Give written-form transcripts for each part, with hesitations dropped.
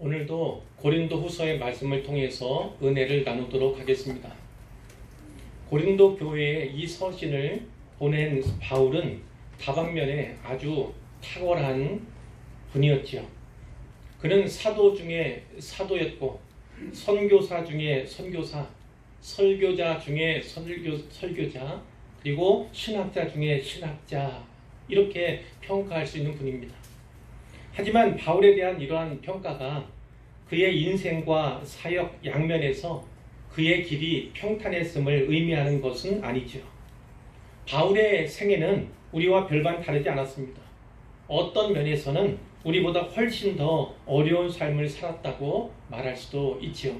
오늘도 고린도 후서의 말씀을 통해서 은혜를 나누도록 하겠습니다. 고린도 교회에 이 서신을 보낸 바울은 다방면에 아주 탁월한 분이었지요. 그는 사도 중에 사도였고 선교사 중에 선교사, 설교자 중에 설교자, 그리고 신학자 중에 신학자, 이렇게 평가할 수 있는 분입니다. 하지만 바울에 대한 이러한 평가가 그의 인생과 사역 양면에서 그의 길이 평탄했음을 의미하는 것은 아니죠. 바울의 생애는 우리와 별반 다르지 않았습니다. 어떤 면에서는 우리보다 훨씬 더 어려운 삶을 살았다고 말할 수도 있지요.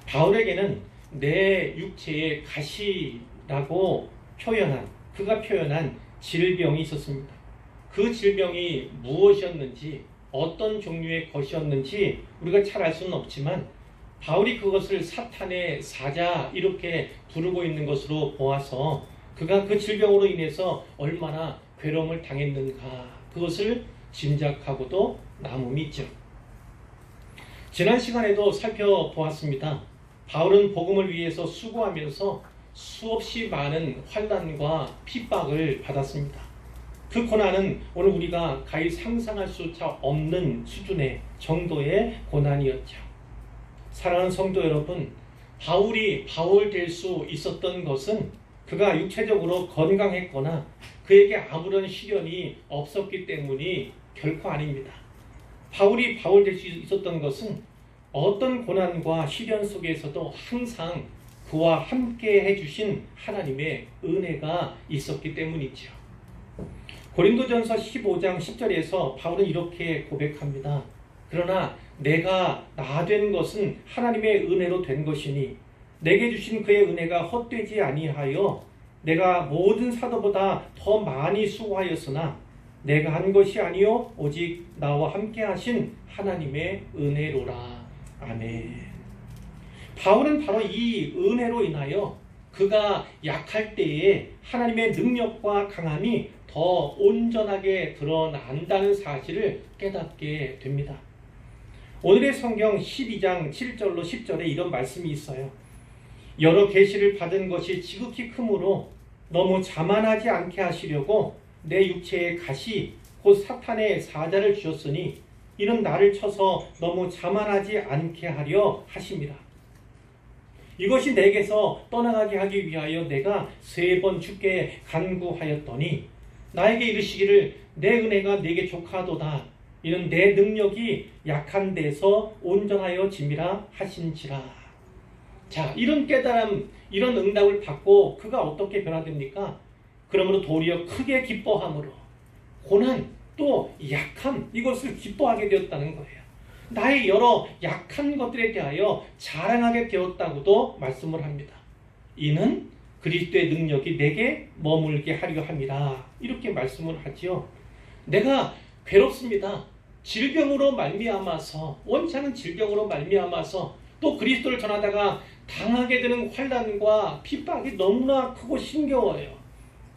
바울에게는 내 육체의 가시라고 그가 표현한 질병이 있었습니다. 그 질병이 무엇이었는지, 어떤 종류의 것이었는지 우리가 잘 알 수는 없지만 바울이 그것을 사탄의 사자 이렇게 부르고 있는 것으로 보아서 그가 그 질병으로 인해서 얼마나 괴로움을 당했는가, 그것을 짐작하고도 남음이 있죠. 지난 시간에도 살펴보았습니다. 바울은 복음을 위해서 수고하면서 수없이 많은 환난과 핍박을 받았습니다. 그 고난은 오늘 우리가 가히 상상할 수차 없는 수준의 정도의 고난이었죠. 사랑하는 성도 여러분, 바울이 바울 될 수 있었던 것은 그가 육체적으로 건강했거나 그에게 아무런 시련이 없었기 때문이 결코 아닙니다. 바울이 바울 될 수 있었던 것은 어떤 고난과 시련 속에서도 항상 그와 함께 해주신 하나님의 은혜가 있었기 때문이죠. 고린도전서 15장 10절에서 바울은 이렇게 고백합니다. 그러나 내가 나 된 것은 하나님의 은혜로 된 것이니 내게 주신 그의 은혜가 헛되지 아니하여 내가 모든 사도보다 더 많이 수고하였으나 내가 한 것이 아니요 오직 나와 함께 하신 하나님의 은혜로라. 아멘. 바울은 바로 이 은혜로 인하여 그가 약할 때에 하나님의 능력과 강함이 더 온전하게 드러난다는 사실을 깨닫게 됩니다. 오늘의 성경 12장 7절로 10절에 이런 말씀이 있어요. 여러 계시를 받은 것이 지극히 크므로 너무 자만하지 않게 하시려고 내 육체의 가시 곧 사탄의 사자를 주셨으니 이는 나를 쳐서 너무 자만하지 않게 하려 하심이라. 이것이 내게서 떠나가게 하기 위하여 내가 3번 주께 간구하였더니 나에게 이르시기를 내 은혜가 네게 족하도다. 이는 내 능력이 약한 데서 온전하여 짐이라 하신지라. 자, 이런 깨달음, 이런 응답을 받고 그가 어떻게 변화됩니까? 그러므로 도리어 크게 기뻐함으로 고난 또 약함, 이것을 기뻐하게 되었다는 거예요. 나의 여러 약한 것들에 대하여 자랑하게 되었다고도 말씀을 합니다. 이는 그리스도의 능력이 내게 머물게 하려 함이라. 이렇게 말씀을 하지요. 내가 괴롭습니다. 질병으로 말미암아서, 원치 않은 질병으로 말미암아서 또 그리스도를 전하다가 당하게 되는 환난과 핍박이 너무나 크고 힘겨워요.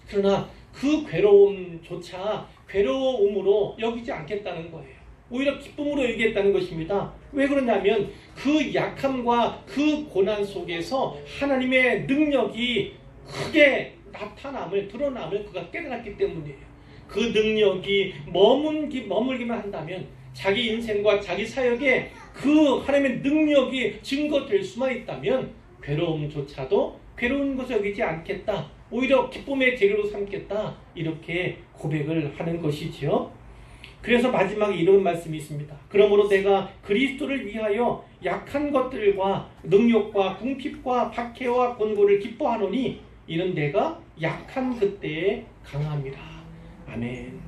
그러나 그 괴로움조차 괴로움으로 여기지 않겠다는 거예요. 오히려 기쁨으로 여기겠다는 것입니다. 왜 그러냐면 그 약함과 그 고난 속에서 하나님의 능력이 크게 드러남을 그가 깨달았기 때문이에요. 그 능력이 머물기만 한다면 자기 인생과 자기 사역에 그 하나님의 능력이 증거될 수만 있다면 괴로움조차도 괴로운 것을 여기지 않겠다. 오히려 기쁨의 재료로 삼겠다. 이렇게 고백을 하는 것이지요. 그래서 마지막에 이런 말씀이 있습니다. 그러므로 내가 그리스도를 위하여 약한 것들과 능력과 궁핍과 박해와 곤고를 기뻐하노니 이는 내가 약한 그때에 강함이라. 아멘.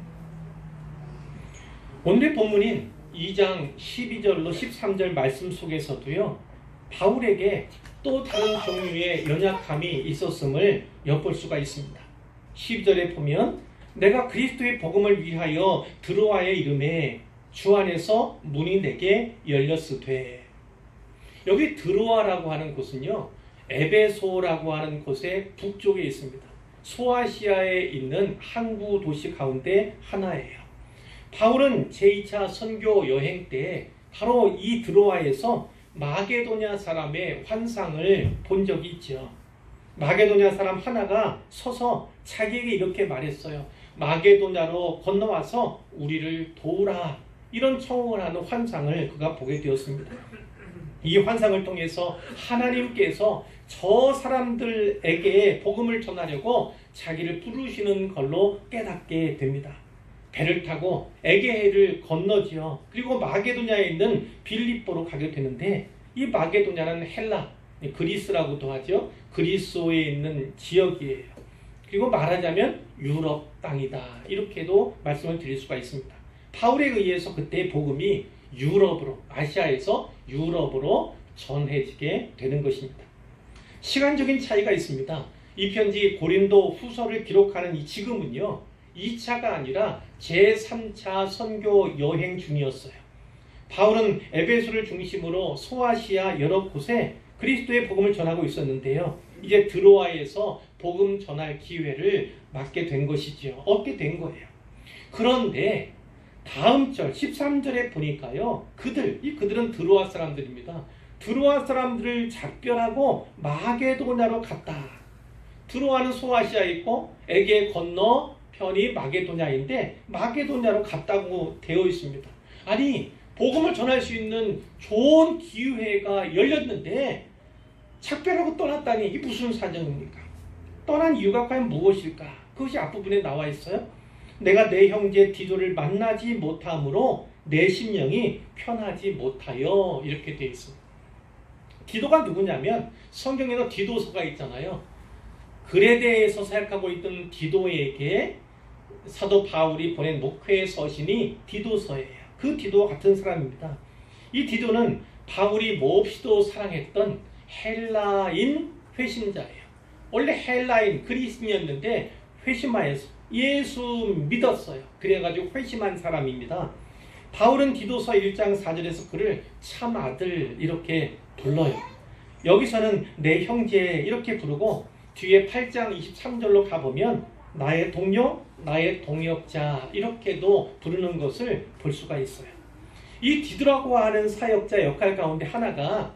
오늘의 본문인 2장 12절로 13절 말씀 속에서도요, 바울에게 또 다른 종류의 연약함이 있었음을 엿볼 수가 있습니다. 12절에 보면 내가 그리스도의 복음을 위하여 드로아에 이름에 주 안에서 문이 내게 열렸으되. 여기 드로아라고 하는 곳은요, 에베소라고 하는 곳의 북쪽에 있습니다. 소아시아에 있는 항구 도시 가운데 하나예요. 바울은 제2차 선교 여행 때 바로 이 드로아에서 마게도냐 사람의 환상을 본 적이 있죠. 마게도냐 사람 하나가 서서 자기에게 이렇게 말했어요. 마게도냐로 건너와서 우리를 도우라. 이런 청을 하는 환상을 그가 보게 되었습니다. 이 환상을 통해서 하나님께서 저 사람들에게 복음을 전하려고 자기를 부르시는 걸로 깨닫게 됩니다. 배를 타고 에게해를 건너지요. 그리고 마게도냐에 있는 빌립보로 가게 되는데, 이 마게도냐는 헬라, 그리스라고도 하죠. 그리스에 있는 지역이에요. 그리고 말하자면 유럽 땅이다. 이렇게도 말씀을 드릴 수가 있습니다. 바울에 의해서 그때 복음이 유럽으로, 아시아에서 유럽으로 전해지게 되는 것입니다. 시간적인 차이가 있습니다. 이 편지 고린도 후서를 기록하는 이 지금은요, 2차가 아니라 제3차 선교 여행 중이었어요. 바울은 에베소를 중심으로 소아시아 여러 곳에 그리스도의 복음을 전하고 있었는데요. 이제 드로아에서 복음 전할 기회를 맞게 된 것이지요. 얻게 된 거예요. 그런데 다음 절 13절에 보니까요, 그들은 드로아 사람들입니다. 드로아 사람들을 작별하고 마게도냐로 갔다. 드로아는 소아시아에 있고 에게 건너 편이 마게도냐인데 마게도냐로 갔다고 되어 있습니다. 아니, 복음을 전할 수 있는 좋은 기회가 열렸는데 작별하고 떠났다니, 이게 무슨 사정입니까? 떠난 이유가 과연 무엇일까? 그것이 앞부분에 나와 있어요. 내가 내 형제 디도를 만나지 못함으로 내 심령이 편하지 못하여, 이렇게 되어 있습니다. 디도가 누구냐면 성경에는 디도서가 있잖아요. 그레데에서 사역하고 있던 디도에게 사도 바울이 보낸 목회의 서신이 디도서예요. 그 디도와 같은 사람입니다. 이 디도는 바울이 몹시도 사랑했던 헬라인 회심자예요. 원래 헬라인 그리스인이었는데 회심하여서 예수 믿었어요. 그래가지고 회심한 사람입니다. 바울은 디도서 1장 4절에서 그를 참 아들 이렇게 불러요. 여기서는 내 형제 이렇게 부르고 뒤에 8장 23절로 가보면 나의 동료, 나의 동역자 이렇게도 부르는 것을 볼 수가 있어요. 이 디도라고 하는 사역자 역할 가운데 하나가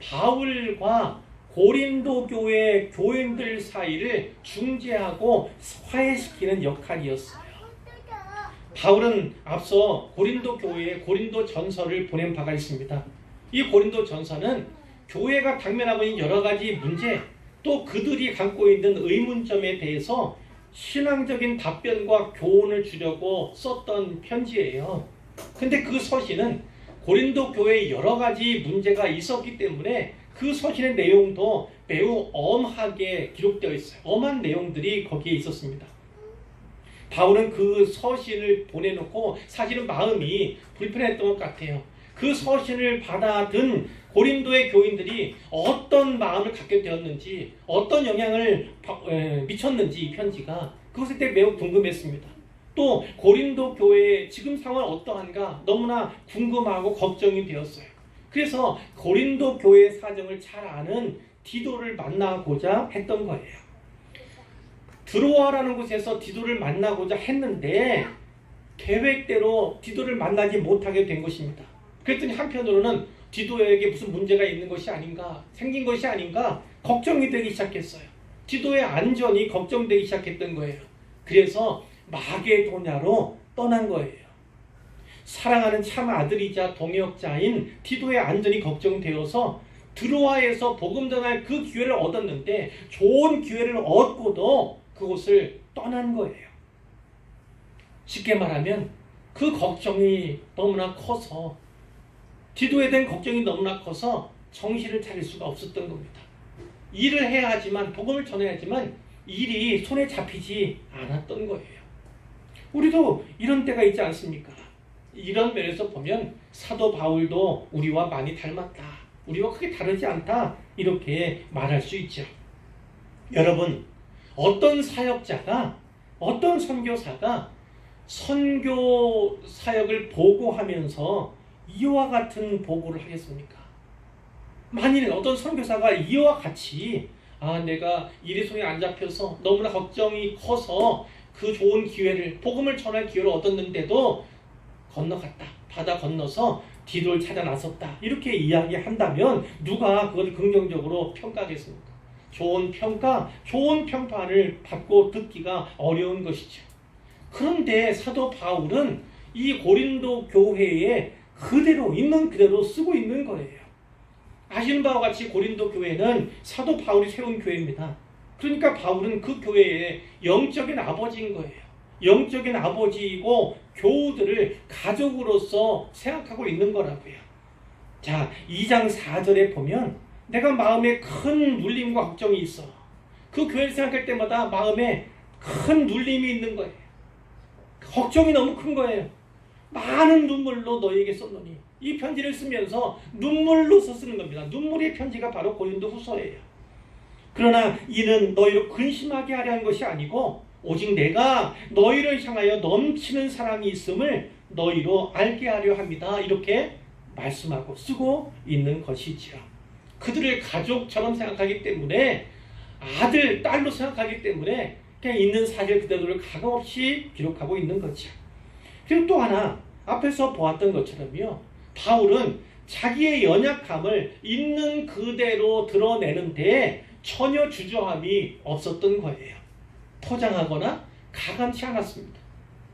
바울과 고린도 교회 교인들 사이를 중재하고 화해시키는 역할이었어요. 바울은 앞서 고린도 교회에 고린도 전서를 보낸 바가 있습니다. 이 고린도 전서는 교회가 당면하고 있는 여러 가지 문제, 또 그들이 갖고 있는 의문점에 대해서 신앙적인 답변과 교훈을 주려고 썼던 편지예요. 근데 그 서신은 고린도 교회에 여러 가지 문제가 있었기 때문에 그 서신의 내용도 매우 엄하게 기록되어 있어요. 엄한 내용들이 거기에 있었습니다. 바울은 그 서신을 보내놓고 사실은 마음이 불편했던 것 같아요. 그 서신을 받아든 고린도의 교인들이 어떤 마음을 갖게 되었는지, 어떤 영향을 미쳤는지 이 편지가, 그것에 대해 매우 궁금했습니다. 또 고린도 교회의 지금 상황은 어떠한가 너무나 궁금하고 걱정이 되었어요. 그래서 고린도 교회의 사정을 잘 아는 디도를 만나고자 했던 거예요. 드로아라는 곳에서 디도를 만나고자 했는데 계획대로 디도를 만나지 못하게 된 것입니다. 그랬더니 한편으로는 디도에게 무슨 문제가 있는 것이 아닌가, 생긴 것이 아닌가 걱정이 되기 시작했어요. 디도의 안전이 걱정되기 시작했던 거예요. 그래서 마게도냐로 떠난 거예요. 사랑하는 참 아들이자 동역자인 디도의 안전이 걱정되어서 드로아에서 복음 전할 그 기회를 얻었는데 좋은 기회를 얻고도 그곳을 떠난 거예요. 쉽게 말하면 그 걱정이 너무나 커서, 디도에 대한 걱정이 너무나 커서 정신을 차릴 수가 없었던 겁니다. 일을 해야 하지만, 복음을 전해야 하지만 일이 손에 잡히지 않았던 거예요. 우리도 이런 때가 있지 않습니까? 이런 면에서 보면 사도 바울도 우리와 많이 닮았다, 우리와 크게 다르지 않다, 이렇게 말할 수 있죠. 여러분, 어떤 사역자가, 어떤 선교사가 선교 사역을 보고하면서 이와 같은 보고를 하겠습니까? 만일 어떤 선교사가 이와 같이 내가 일이 손에 안 잡혀서 너무나 걱정이 커서 그 좋은 기회를, 복음을 전할 기회를 얻었는데도 건너갔다, 바다 건너서 디도를 찾아 나섰다. 이렇게 이야기한다면 누가 그걸 긍정적으로 평가하겠습니까? 좋은 평가, 좋은 평판을 받고 듣기가 어려운 것이죠. 그런데 사도 바울은 이 고린도 교회에 그대로 있는 그대로 쓰고 있는 거예요. 아시는 바와 같이 고린도 교회는 사도 바울이 세운 교회입니다. 그러니까 바울은 그 교회의 영적인 아버지인 거예요. 영적인 아버지이고 교우들을 가족으로서 생각하고 있는 거라고요. 자, 2장 4절에 보면 내가 마음에 큰 눌림과 걱정이 있어. 그 교회를 생각할 때마다 마음에 큰 눌림이 있는 거예요. 걱정이 너무 큰 거예요. 많은 눈물로 너희에게 썼노니. 이 편지를 쓰면서 눈물로서 쓰는 겁니다. 눈물의 편지가 바로 고린도 후서예요. 그러나 이는 너희를 근심하게 하려 한 것이 아니고 오직 내가 너희를 향하여 넘치는 사랑이 있음을 너희로 알게 하려 합니다. 이렇게 말씀하고 쓰고 있는 것이지요. 그들을 가족처럼 생각하기 때문에 아들, 딸로 생각하기 때문에 그냥 있는 사실 그대로를 가감없이 기록하고 있는 거죠. 그리고 또 하나 앞에서 보았던 것처럼요. 바울은 자기의 연약함을 있는 그대로 드러내는데 전혀 주저함이 없었던 거예요. 포장하거나 가감치 않았습니다.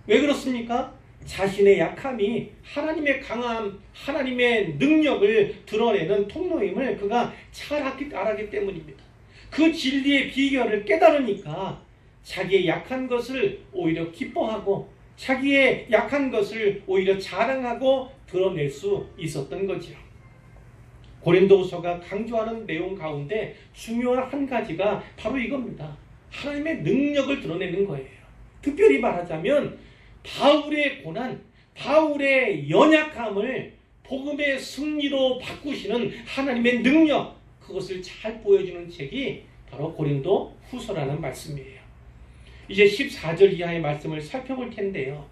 왜 그렇습니까? 자신의 약함이 하나님의 강함, 하나님의 능력을 드러내는 통로임을 그가 잘 알았기 때문입니다. 그 진리의 비결을 깨달으니까 자기의 약한 것을 오히려 기뻐하고 자기의 약한 것을 오히려 자랑하고 드러낼 수 있었던 거죠. 고린도후서가 강조하는 내용 가운데 중요한 한 가지가 바로 이겁니다. 하나님의 능력을 드러내는 거예요. 특별히 말하자면 바울의 고난, 바울의 연약함을 복음의 승리로 바꾸시는 하나님의 능력, 그것을 잘 보여주는 책이 바로 고린도 후서라는 말씀이에요. 이제 14절 이하의 말씀을 살펴볼 텐데요.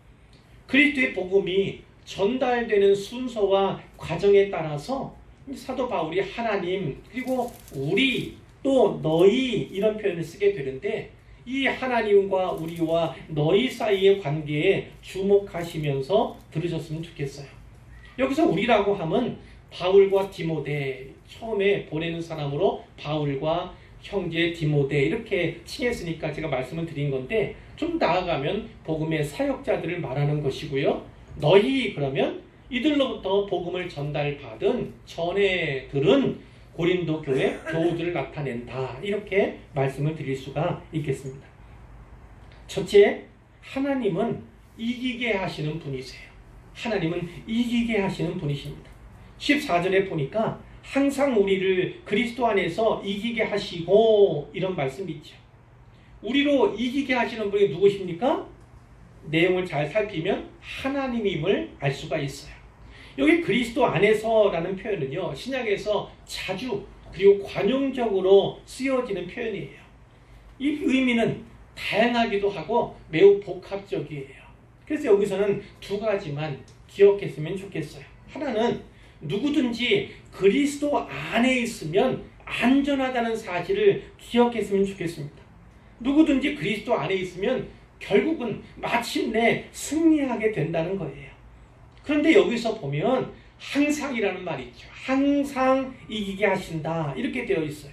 그리스도의 복음이 전달되는 순서와 과정에 따라서 사도 바울이 하나님, 그리고 우리, 또 너희 이런 표현을 쓰게 되는데 이 하나님과 우리와 너희 사이의 관계에 주목하시면서 들으셨으면 좋겠어요. 여기서 우리라고 하면 바울과 디모데, 처음에 보내는 사람으로 바울과 형제 디모데 이렇게 칭했으니까 제가 말씀을 드린 건데, 좀 나아가면 복음의 사역자들을 말하는 것이고요. 너희 그러면 이들로부터 복음을 전달받은 전에 들은 고린도 교회 교우들을 나타낸다. 이렇게 말씀을 드릴 수가 있겠습니다. 첫째, 하나님은 이기게 하시는 분이세요. 하나님은 이기게 하시는 분이십니다. 14절에 보니까 항상 우리를 그리스도 안에서 이기게 하시고 이런 말씀이 있죠. 우리로 이기게 하시는 분이 누구십니까? 내용을 잘 살피면 하나님임을 알 수가 있어요. 여기 그리스도 안에서라는 표현은요, 신약에서 자주 그리고 관용적으로 쓰여지는 표현이에요. 이 의미는 다양하기도 하고 매우 복합적이에요. 그래서 여기서는 두 가지만 기억했으면 좋겠어요. 하나는 누구든지 그리스도 안에 있으면 안전하다는 사실을 기억했으면 좋겠습니다. 누구든지 그리스도 안에 있으면 결국은 마침내 승리하게 된다는 거예요. 그런데 여기서 보면 항상이라는 말이 있죠. 항상 이기게 하신다. 이렇게 되어 있어요.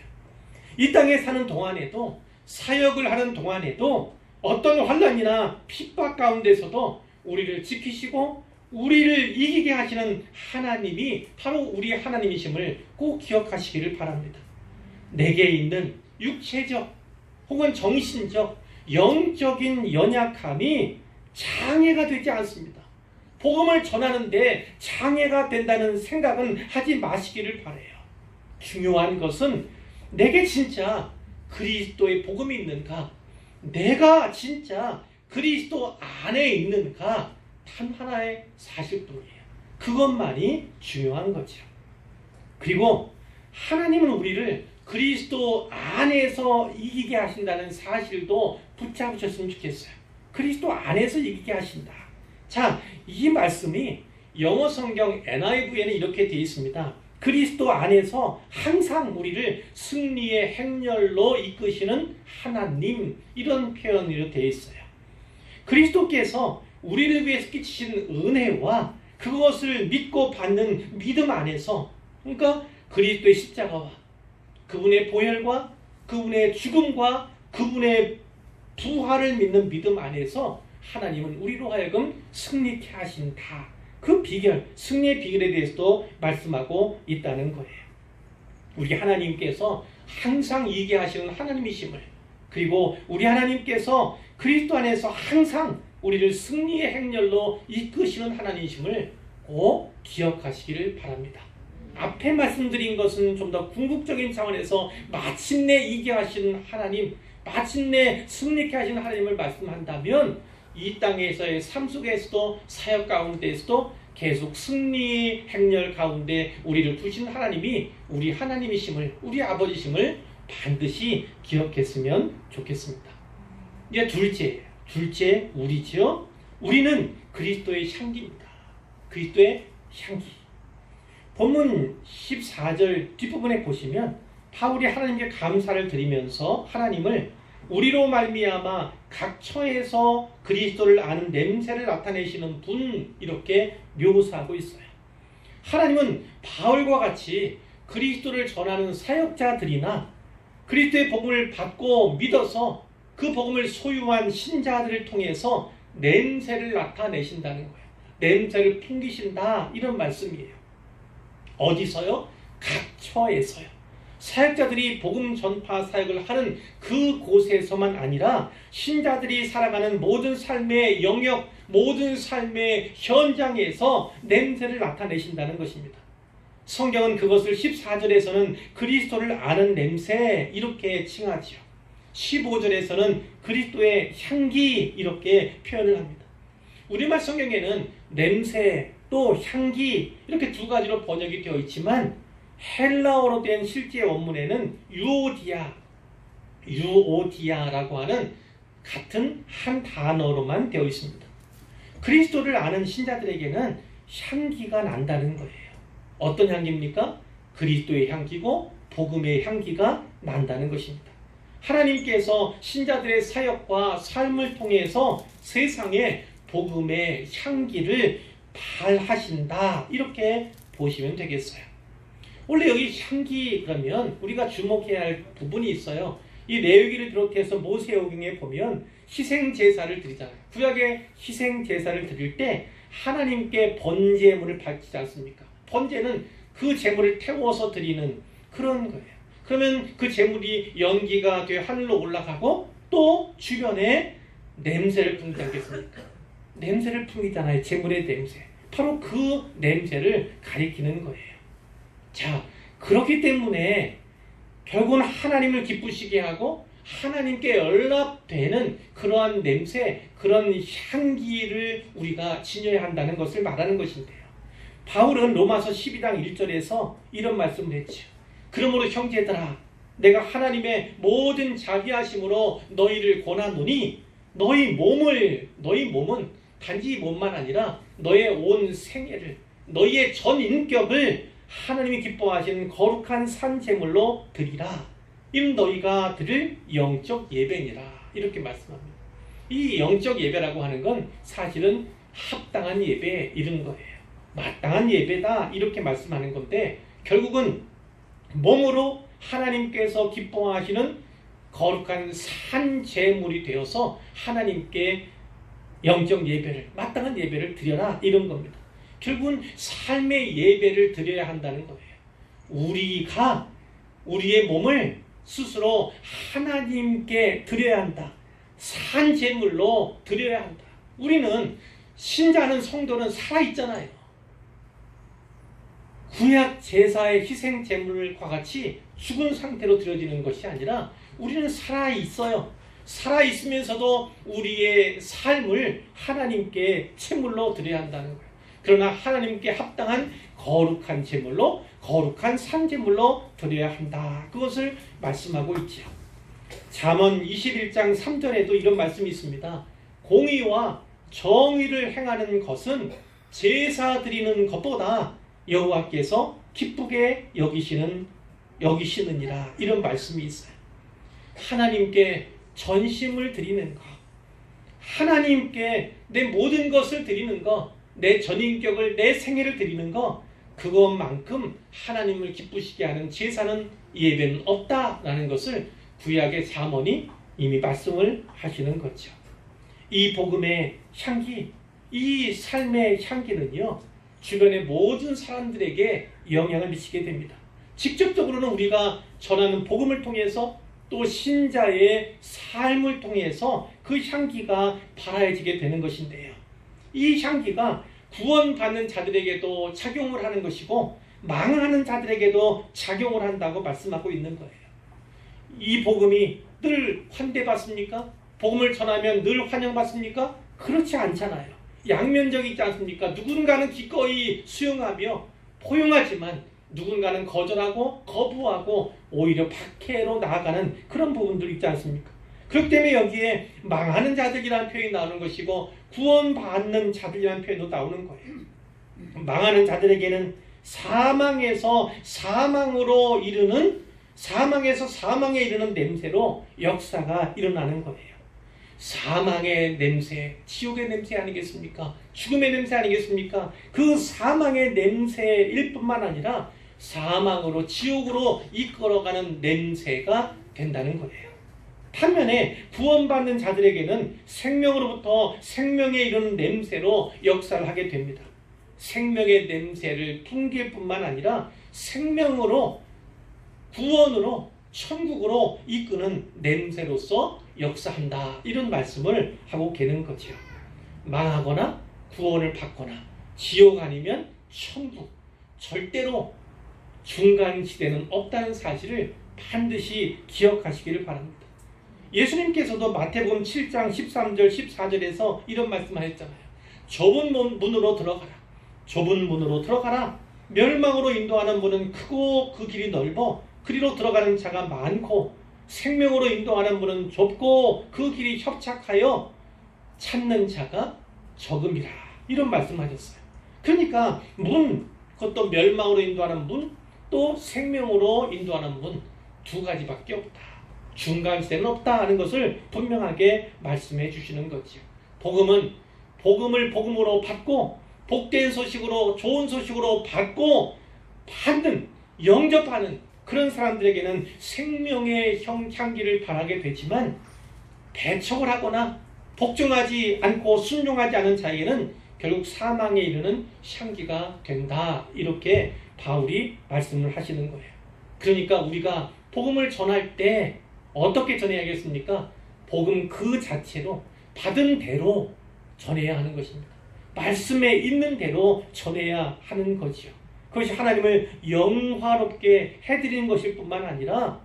이 땅에 사는 동안에도, 사역을 하는 동안에도 어떤 환난이나 핍박 가운데서도 우리를 지키시고 우리를 이기게 하시는 하나님이 바로 우리 하나님이심을 꼭 기억하시기를 바랍니다. 내게 있는 육체적 혹은 정신적, 영적인 연약함이 장애가 되지 않습니다. 복음을 전하는데 장애가 된다는 생각은 하지 마시기를 바라요. 중요한 것은 내게 진짜 그리스도의 복음이 있는가, 내가 진짜 그리스도 안에 있는가, 단 하나의 사실뿐이에요. 그것만이 중요한 거죠. 그리고 하나님은 우리를 그리스도 안에서 이기게 하신다는 사실도 붙잡으셨으면 좋겠어요. 그리스도 안에서 이기게 하신다. 자, 이 말씀이 영어 성경 NIV에는 이렇게 되어 있습니다. 그리스도 안에서 항상 우리를 승리의 행렬로 이끄시는 하나님, 이런 표현으로 되어 있어요. 그리스도께서 우리를 위해서 끼치신 은혜와 그것을 믿고 받는 믿음 안에서, 그러니까 그리스도의 십자가와 그분의 보혈과 그분의 죽음과 그분의 부활을 믿는 믿음 안에서 하나님은 우리로 하여금 승리케 하신다. 그 비결, 승리의 비결에 대해서도 말씀하고 있다는 거예요. 우리 하나님께서 항상 이기게 하시는 하나님이심을, 그리고 우리 하나님께서 그리스도 안에서 항상 우리를 승리의 행렬로 이끄시는 하나님이심을 꼭 기억하시기를 바랍니다. 앞에 말씀드린 것은 좀 더 궁극적인 차원에서 마침내 이기게 하시는 하나님, 마침내 승리케 하시는 하나님을 말씀한다면 이 땅에서의 삶 속에서도 사역 가운데에서도 계속 승리 행렬 가운데 우리를 두신 하나님이 우리 하나님이심을, 우리 아버지심을 반드시 기억했으면 좋겠습니다. 이제 둘째 우리지요. 우리는 그리스도의 향기입니다. 그리스도의 향기. 본문 14절 뒷부분에 보시면 바울이 하나님께 감사를 드리면서 하나님을 우리로 말미암아 각 처에서 그리스도를 아는 냄새를 나타내시는 분, 이렇게 묘사하고 있어요. 하나님은 바울과 같이 그리스도를 전하는 사역자들이나 그리스도의 복음을 받고 믿어서 그 복음을 소유한 신자들을 통해서 냄새를 나타내신다는 거예요. 냄새를 풍기신다, 이런 말씀이에요. 어디서요? 각 처에서요. 사역자들이 복음 전파 사역을 하는 그 곳에서만 아니라 신자들이 살아가는 모든 삶의 영역, 모든 삶의 현장에서 냄새를 나타내신다는 것입니다. 성경은 그것을 14절에서는 그리스도를 아는 냄새, 이렇게 칭하지요. 15절에서는 그리스도의 향기, 이렇게 표현을 합니다. 우리말 성경에는 냄새 또 향기, 이렇게 두 가지로 번역이 되어 있지만 헬라어로 된 실제 원문에는 유오디아라고 하는 같은 한 단어로만 되어 있습니다. 그리스도를 아는 신자들에게는 향기가 난다는 거예요. 어떤 향기입니까? 그리스도의 향기고 복음의 향기가 난다는 것입니다. 하나님께서 신자들의 사역과 삶을 통해서 세상에 복음의 향기를 발하신다, 이렇게 보시면 되겠어요. 원래 여기 향기 그러면 우리가 주목해야 할 부분이 있어요. 이 레위기를 비롯해서 모세오경에 보면 희생제사를 드리잖아요. 구약의 희생제사를 드릴 때 하나님께 번제물을 바치지 않습니까? 번제는 그 제물을 태워서 드리는 그런 거예요. 그러면 그 제물이 연기가 되어 하늘로 올라가고 또 주변에 냄새를 풍기지 않겠습니까? 냄새를 풍기잖아요. 제물의 냄새. 바로 그 냄새를 가리키는 거예요. 자, 그렇기 때문에 결국은 하나님을 기쁘시게 하고 하나님께 연락되는 그러한 냄새, 그런 향기를 우리가 지녀야 한다는 것을 말하는 것인데요. 바울은 로마서 12장 1절에서 이런 말씀을 했죠. 그러므로 형제들아, 내가 하나님의 모든 자비하심으로 너희를 권하노니 너희 몸은 단지 몸만 아니라 너의 온 생애를, 너희의 전 인격을 하나님이 기뻐하시는 거룩한 산 제물로 드리라. 이는 너희가 드릴 영적 예배니라, 이렇게 말씀합니다. 이 영적 예배라고 하는 건 사실은 합당한 예배에 이른 거예요. 마땅한 예배다, 이렇게 말씀하는 건데 결국은 몸으로 하나님께서 기뻐하시는 거룩한 산 제물이 되어서 하나님께 영적 예배를, 마땅한 예배를 드려라, 이런 겁니다. 결국은 삶의 예배를 드려야 한다는 거예요. 우리가 우리의 몸을 스스로 하나님께 드려야 한다. 산 제물로 드려야 한다. 우리는, 신자는 성도는 살아있잖아요. 구약 제사의 희생 제물과 같이 죽은 상태로 드려지는 것이 아니라 우리는 살아있어요. 살아있으면서도 우리의 삶을 하나님께 제물로 드려야 한다는 거예요. 그러나 하나님께 합당한 거룩한 제물로, 거룩한 산제물로 드려야 한다. 그것을 말씀하고 있죠. 잠언 21장 3절에도 이런 말씀이 있습니다. 공의와 정의를 행하는 것은 제사 드리는 것보다 여호와께서 기쁘게 여기시느니라, 이런 말씀이 있어요. 하나님께 전심을 드리는 것, 하나님께 내 모든 것을 드리는 것, 내 전인격을, 내 생애를 드리는 거, 그것만큼 하나님을 기쁘시게 하는 제사는 예배는 없다라는 것을 구약의 잠언이 이미 말씀을 하시는 거죠. 이 복음의 향기, 이 삶의 향기는요, 주변의 모든 사람들에게 영향을 미치게 됩니다. 직접적으로는 우리가 전하는 복음을 통해서 또 신자의 삶을 통해서 그 향기가 발하여지게 되는 것인데요. 이 향기가 구원받는 자들에게도 작용을 하는 것이고 망하는 자들에게도 작용을 한다고 말씀하고 있는 거예요. 이 복음이 늘 환대받습니까? 복음을 전하면 늘 환영받습니까? 그렇지 않잖아요. 양면적이지 않습니까? 누군가는 기꺼이 수용하며 포용하지만 누군가는 거절하고 거부하고 오히려 박해로 나아가는 그런 부분들이 있지 않습니까? 그렇기 때문에 여기에 망하는 자들이라는 표현이 나오는 것이고 구원받는 자들이라는 표현도 나오는 거예요. 망하는 자들에게는 사망에서 사망에 이르는 냄새로 역사가 일어나는 거예요. 사망의 냄새, 지옥의 냄새 아니겠습니까? 죽음의 냄새 아니겠습니까? 그 사망의 냄새일 뿐만 아니라 사망으로, 지옥으로 이끌어가는 냄새가 된다는 거예요. 반면에 구원받는 자들에게는 생명으로부터 생명에 이르는 냄새로 역사를 하게 됩니다. 생명의 냄새를 풍길 뿐만 아니라 생명으로, 구원으로, 천국으로 이끄는 냄새로서 역사한다, 이런 말씀을 하고 계는 거죠. 망하거나 구원을 받거나 지옥 아니면 천국, 절대로 중간지대는 없다는 사실을 반드시 기억하시기를 바랍니다. 예수님께서도 마태복음 7장 13절 14절에서 이런 말씀하셨잖아요. 좁은 문으로 들어가라. 좁은 문으로 들어가라. 멸망으로 인도하는 문은 크고 그 길이 넓어 그리로 들어가는 자가 많고 생명으로 인도하는 문은 좁고 그 길이 협착하여 찾는 자가 적음이라, 이런 말씀하셨어요. 그러니까 문, 그것도 멸망으로 인도하는 문, 또 생명으로 인도하는 문, 두 가지밖에 없다. 중간지대는 없다 하는 것을 분명하게 말씀해 주시는 거죠. 복음은 복음을 복음으로 받고 복된 소식으로, 좋은 소식으로 받고 받는, 영접하는 그런 사람들에게는 생명의 향기를 발하게 되지만 배척을 하거나 복종하지 않고 순종하지 않은 자에게는 결국 사망에 이르는 향기가 된다, 이렇게 바울이 말씀을 하시는 거예요. 그러니까 우리가 복음을 전할 때 어떻게 전해야겠습니까? 복음 그 자체로 받은 대로 전해야 하는 것입니다. 말씀에 있는 대로 전해야 하는 거지요. 그것이 하나님을 영화롭게 해드리는 것일 뿐만 아니라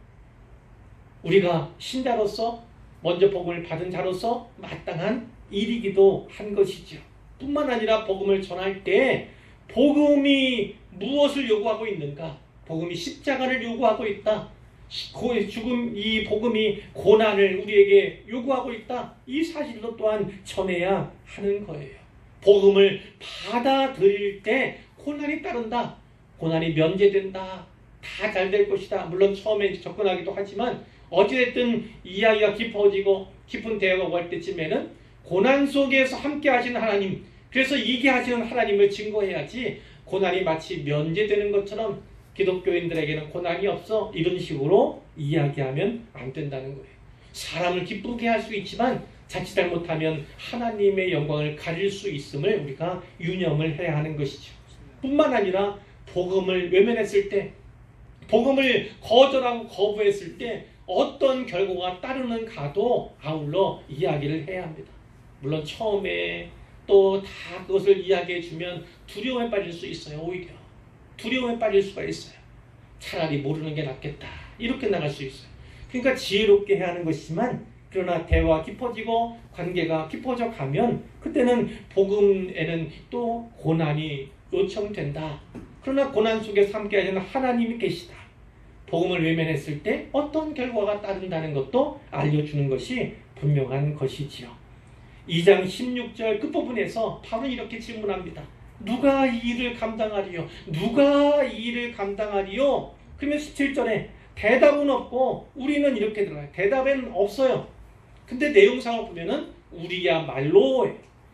우리가 신자로서 먼저 복음을 받은 자로서 마땅한 일이기도 한 것이죠. 뿐만 아니라 복음을 전할 때 복음이 무엇을 요구하고 있는가? 복음이 십자가를 요구하고 있다. 죽음, 이 복음이 고난을 우리에게 요구하고 있다. 이 사실도 또한 전해야 하는 거예요. 복음을 받아들일 때 고난이 따른다. 고난이 면제된다. 다 잘 될 것이다. 물론 처음에 접근하기도 하지만 어찌됐든 이야기가 깊어지고 깊은 대화가 오갈 때쯤에는 고난 속에서 함께 하시는 하나님, 그래서 이게 하시는 하나님을 증거해야지 고난이 마치 면제되는 것처럼 기독교인들에게는 고난이 없어, 이런 식으로 이야기하면 안 된다는 거예요. 사람을 기쁘게 할 수 있지만 자칫 잘못하면 하나님의 영광을 가릴 수 있음을 우리가 유념을 해야 하는 것이죠. 뿐만 아니라 복음을 외면했을 때, 복음을 거절하고 거부했을 때 어떤 결과가 따르는가도 아울러 이야기를 해야 합니다. 물론 처음에 또 다 그것을 이야기해 주면 두려움에 빠질 수 있어요. 오히려 두려움에 빠질 수가 있어요. 차라리 모르는 게 낫겠다, 이렇게 나갈 수 있어요. 그러니까 지혜롭게 해야 하는 것이지만, 그러나 대화가 깊어지고 관계가 깊어져 가면 그때는 복음에는 또 고난이 요청된다. 그러나 고난 속에서 함께 하시는 하나님이 계시다. 복음을 외면했을 때 어떤 결과가 따른다는 것도 알려주는 것이 분명한 것이지요. 2장 16절 끝부분에서 바울은 이렇게 질문합니다. 누가 이 일을 감당하리요? 누가 이 일을 감당하리요? 그러면 17절에 대답은 없고 우리는 이렇게 들어가요. 대답은 없어요. 근데 내용상을 보면은 우리야말로,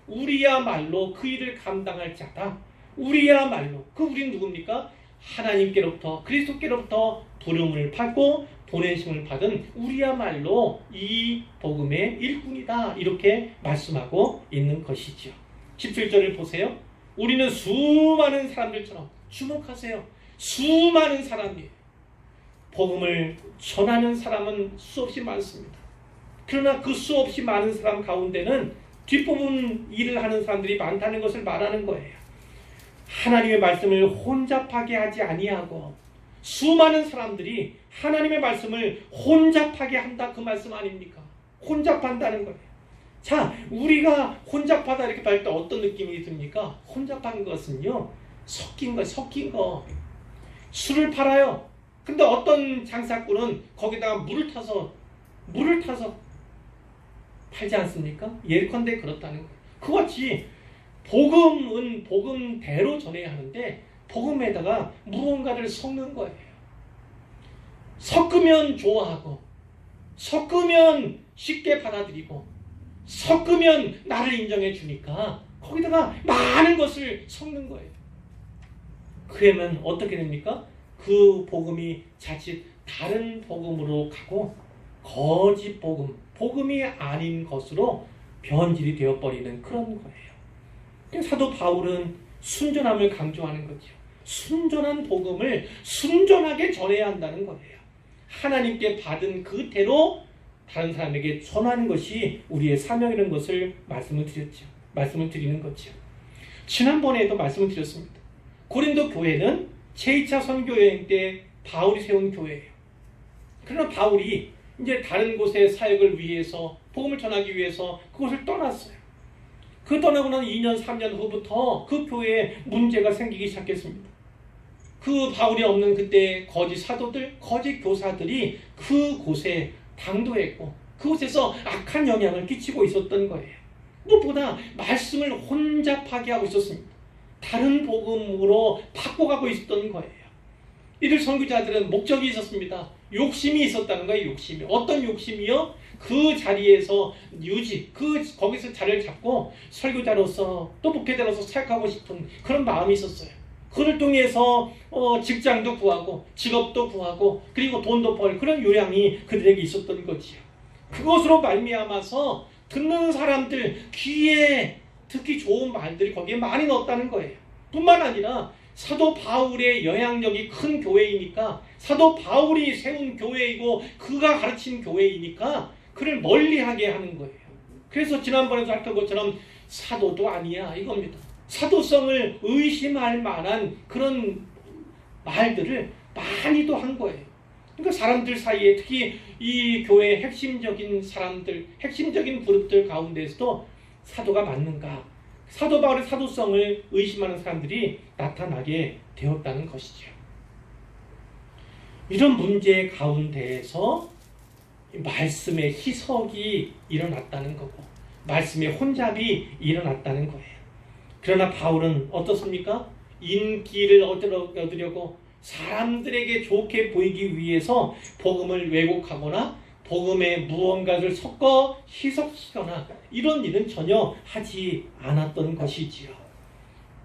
우리야말로 그 일을 감당할 자다. 우리야말로. 그 우리는 누굽니까? 하나님께로부터 그리스도께로부터 부름을 받고 보내심을 받은 우리야말로 이 복음의 일꾼이다. 이렇게 말씀하고 있는 것이죠. 17절을 보세요. 우리는 수많은 사람들처럼, 주목하세요. 수많은 사람이, 복음을 전하는 사람은 수없이 많습니다. 그러나 그 수없이 많은 사람 가운데는 뒷부분 일을 하는 사람들이 많다는 것을 말하는 거예요. 하나님의 말씀을 혼잡하게 하지 아니하고, 수많은 사람들이 하나님의 말씀을 혼잡하게 한다, 그 말씀 아닙니까? 혼잡한다는 거예요. 자, 우리가 혼잡하다 이렇게 할 때 어떤 느낌이 듭니까? 혼잡한 것은요, 섞인 거. 술을 팔아요. 근데 어떤 장사꾼은 거기다가 물을 타서 팔지 않습니까? 예컨대 그렇다는 거예요. 그같이 복음은 복음대로 전해야 하는데 복음에다가 무언가를 섞는 거예요. 섞으면 좋아하고, 섞으면 쉽게 받아들이고, 섞으면 나를 인정해 주니까 거기다가 많은 것을 섞는 거예요. 그러면 어떻게 됩니까? 그 복음이 자칫 다른 복음으로 가고 거짓 복음이 아닌 것으로 변질이 되어버리는 그런 거예요. 사도 바울은 순전함을 강조하는 거죠. 순전한 복음을 순전하게 전해야 한다는 거예요. 하나님께 받은 그대로 다른 사람에게 전하는 것이 우리의 사명이라는 것을 말씀을 드리는 거죠. 지난번에도 말씀을 드렸습니다. 고린도 교회는 제2차 선교여행 때 바울이 세운 교회예요. 그러나 바울이 이제 다른 곳의 사역을 위해서, 복음을 전하기 위해서 그곳을 떠났어요. 그 떠나고 난 2년, 3년 후부터 그 교회에 문제가 생기기 시작했습니다. 그 바울이 없는 그때 거짓 사도들, 거짓 교사들이 그곳에 당도했고 그곳에서 악한 영향을 끼치고 있었던 거예요. 무엇보다 말씀을 혼잡하게 하고 있었습니다. 다른 복음으로 바꿔가고 있었던 거예요. 이들 선교자들은 목적이 있었습니다. 욕심이 있었다는 거예요. 욕심이. 어떤 욕심이요? 그 자리에서 거기서 자리를 잡고 설교자로서 또 목회자로서 사역하고 싶은 그런 마음이 있었어요. 그를 통해서 직장도 구하고 직업도 구하고 그리고 돈도 벌 그런 요량이 그들에게 있었던 거지요. 그것으로 말미암아서 듣는 사람들 귀에 듣기 좋은 말들이 거기에 많이 넣었다는 거예요. 뿐만 아니라 사도 바울의 영향력이 큰 교회이니까, 사도 바울이 세운 교회이고 그가 가르친 교회이니까 그를 멀리하게 하는 거예요. 그래서 지난번에도 했던 것처럼 사도도 아니야 이겁니다. 사도성을 의심할 만한 그런 말들을 많이도 한 거예요. 그러니까 사람들 사이에 특히 이 교회의 핵심적인 사람들, 핵심적인 그룹들 가운데서도 사도가 맞는가, 사도 바울의 사도성을 의심하는 사람들이 나타나게 되었다는 것이죠. 이런 문제 가운데에서 말씀의 희석이 일어났다는 거고 말씀의 혼잡이 일어났다는 거예요. 그러나 바울은 어떻습니까? 인기를 얻으려고 사람들에게 좋게 보이기 위해서 복음을 왜곡하거나 복음에 무언가를 섞어 희석시거나 이런 일은 전혀 하지 않았던 것이지요.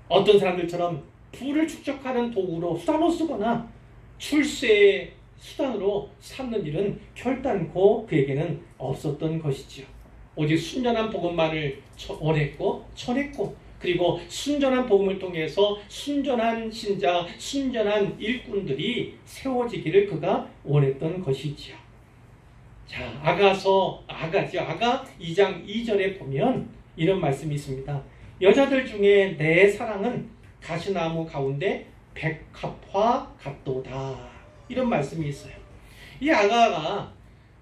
어떤 사람들처럼 부를 축적하는 도구로 수단으로 쓰거나 출세의 수단으로 삼는 일은 결단코 그에게는 없었던 것이지요. 오직 순전한 복음만을 원했고 전했고 그리고 순전한 복음을 통해서 순전한 신자, 순전한 일꾼들이 세워지기를 그가 원했던 것이지요. 자, 아가 2장 2절에 보면 이런 말씀이 있습니다. 여자들 중에 내 사랑은 가시나무 가운데 백합화 같도다. 이런 말씀이 있어요. 이 아가가